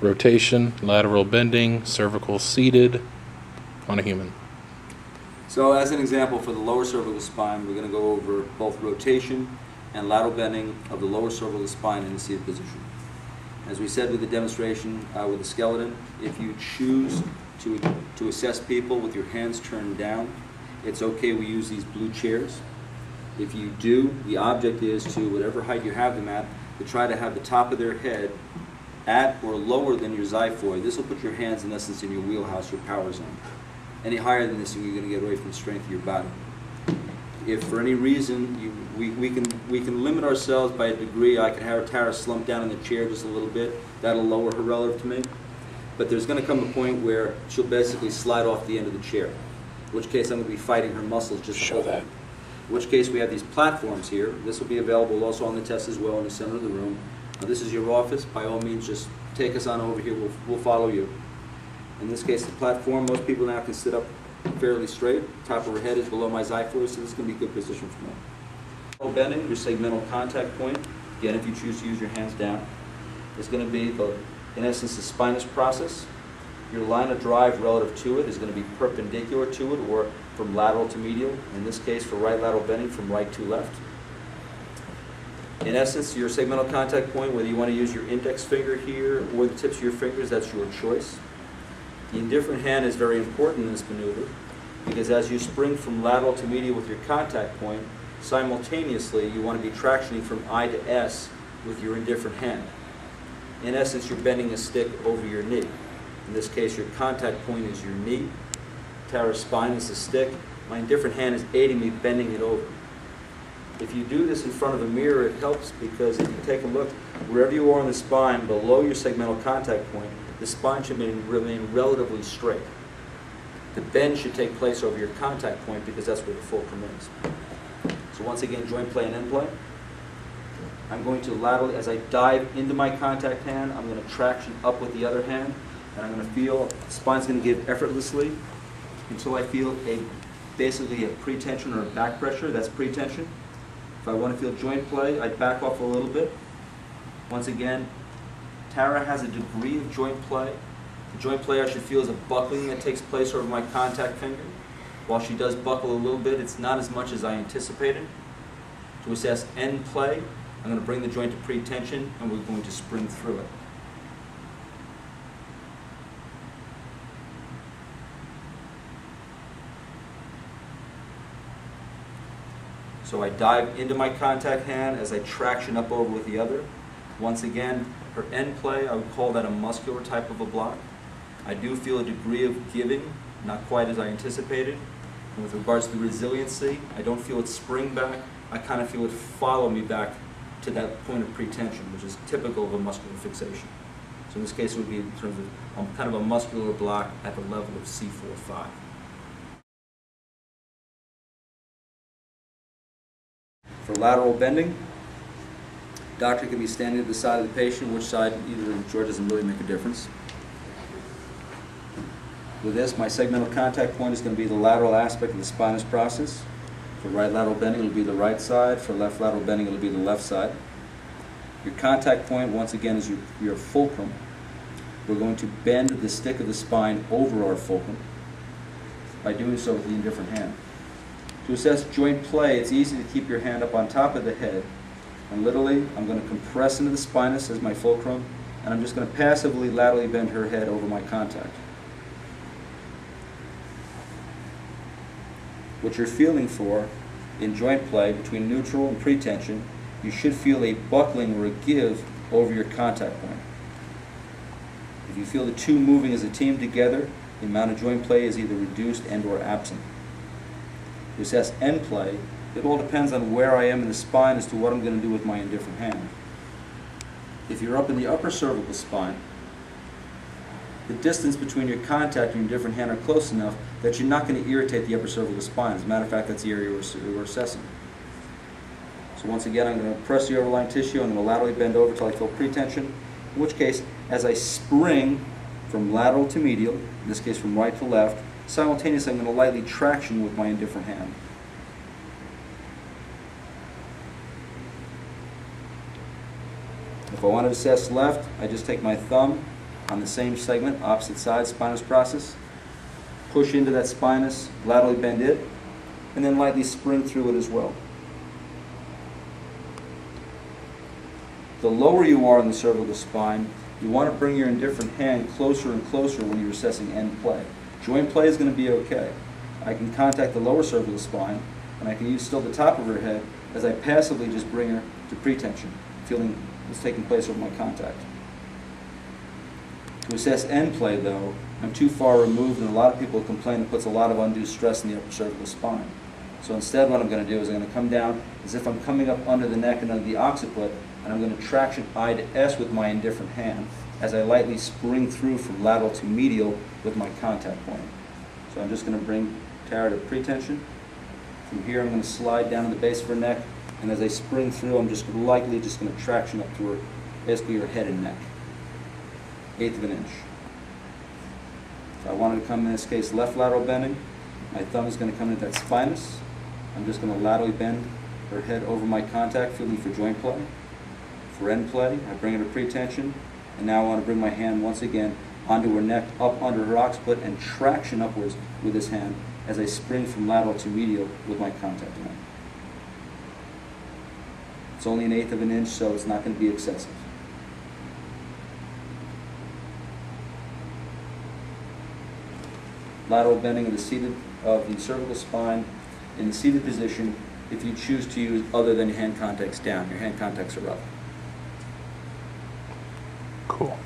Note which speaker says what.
Speaker 1: rotation, lateral bending, cervical seated on a human.
Speaker 2: So as an example, for the lower cervical spine, we're going to go over both rotation and lateral bending of the lower cervical spine in the seated position. As we said with the demonstration with the skeleton, if you choose to assess people with your hands turned down, it's okay we use these blue chairs. If you do, the object is to, whatever height you have them at, to try to have the top of their head at or lower than your xiphoid. This will put your hands in essence in your wheelhouse, your power zone. Any higher than this, you're going to get away from the strength of your body. If for any reason we can limit ourselves by a degree, I can have Tara slump down in the chair just a little bit. That'll lower her relative to me. But there's going to come a point where she'll basically slide off the end of the chair. In which case I'm going to be fighting her muscles just
Speaker 1: show that.
Speaker 2: In which case we have these platforms here. This will be available also on the test as well in the center of the room. Now this is your office. By all means, just take us on over here. We'll follow you. In this case, the platform, most people now can sit up fairly straight. Top of her head is below my xiphoid, so this is going to be a good position for me. Bending, your segmental contact point. Again, if you choose to use your hands down, is going to be, in essence, the spinous process. Your line of drive relative to it is going to be perpendicular to it, or from lateral to medial. In this case, for right lateral bending, from right to left. In essence, your segmental contact point, whether you want to use your index finger here or the tips of your fingers, that's your choice. The indifferent hand is very important in this maneuver because as you spring from lateral to medial with your contact point, simultaneously you want to be tractioning from I to S with your indifferent hand. In essence, you're bending a stick over your knee. In this case, your contact point is your knee. Tara's spine is the stick. My indifferent hand is aiding me bending it over. If you do this in front of a mirror, it helps because if you take a look, wherever you are on the spine, below your segmental contact point, the spine should remain relatively straight. The bend should take place over your contact point because that's where the fulcrum is. So once again, joint play and end play. I'm going to laterally, as I dive into my contact hand, I'm going to traction up with the other hand, and I'm going to feel the spine's going to give effortlessly until I feel basically a pretension or a back pressure. That's pretension. If I want to feel joint play, I back off a little bit. Once again, Tara has a degree of joint play. The joint play I should feel is a buckling that takes place over my contact finger. While she does buckle a little bit, it's not as much as I anticipated. To assess end play, I'm going to bring the joint to pretension and we're going to spring through it. So I dive into my contact hand as I traction up over with the other. Once again, her end play, I would call that a muscular type of a block. I do feel a degree of giving, not quite as I anticipated. And with regards to the resiliency, I don't feel it spring back. I kind of feel it follow me back to that point of pretension, which is typical of a muscular fixation. So in this case, it would be in terms of kind of a muscular block at the level of C4-5. For lateral bending, doctor can be standing at the side of the patient, which side, either of George doesn't really make a difference. With this, my segmental contact point is going to be the lateral aspect of the spinous process. For right lateral bending, it will be the right side. For left lateral bending, it will be the left side. Your contact point, once again, is your fulcrum. We're going to bend the stick of the spine over our fulcrum by doing so with the indifferent hand. To assess joint play, it's easy to keep your hand up on top of the head. And literally, I'm going to compress into the spinous as my fulcrum, and I'm just going to passively laterally bend her head over my contact. What you're feeling for in joint play between neutral and pretension, you should feel a buckling or a give over your contact point. If you feel the two moving as a team together, the amount of joint play is either reduced and or absent. To assess end play, it all depends on where I am in the spine as to what I'm going to do with my indifferent hand. If you're up in the upper cervical spine, the distance between your contact and your indifferent hand are close enough that you're not going to irritate the upper cervical spine. As a matter of fact, that's the area we're assessing. So once again, I'm going to press the overlying tissue. I'm going to laterally bend over until I feel pretension, in which case, as I spring from lateral to medial, in this case from right to left, simultaneously I'm going to lightly traction with my indifferent hand. If I want to assess left, I just take my thumb on the same segment, opposite side, spinous process. Push into that spinous, laterally bend it, and then lightly spring through it as well. The lower you are in the cervical spine, you want to bring your indifferent hand closer and closer when you're assessing end play. Joint play is going to be okay. I can contact the lower cervical spine, and I can use still the top of her head as I passively just bring her to pretension, feeling what's taking place over my contact. To assess end play, though, I'm too far removed, and a lot of people complain it puts a lot of undue stress in the upper cervical spine. So instead what I'm going to do is I'm going to come down as if I'm coming up under the neck and under the occiput, and I'm going to traction I to S with my indifferent hand as I lightly spring through from lateral to medial with my contact point. So I'm just going to bring Tara to pretension. From here I'm going to slide down to the base of her neck, and as I spring through I'm just lightly just going to traction up to her, basically her head and neck. 1/8 of an inch. If I wanted to come in this case left lateral bending, my thumb is going to come into that spinous. I'm just going to laterally bend her head over my contact, feeling for joint play. For end play, I bring her to pretension, and now I want to bring my hand once again onto her neck, up under her occiput, and traction upwards with this hand as I spring from lateral to medial with my contact point. It's only 1/8 of an inch, so it's not going to be excessive. Lateral bending of the cervical spine in the seated position if you choose to use other than hand contacts down. Your hand contacts are up.
Speaker 1: Cool.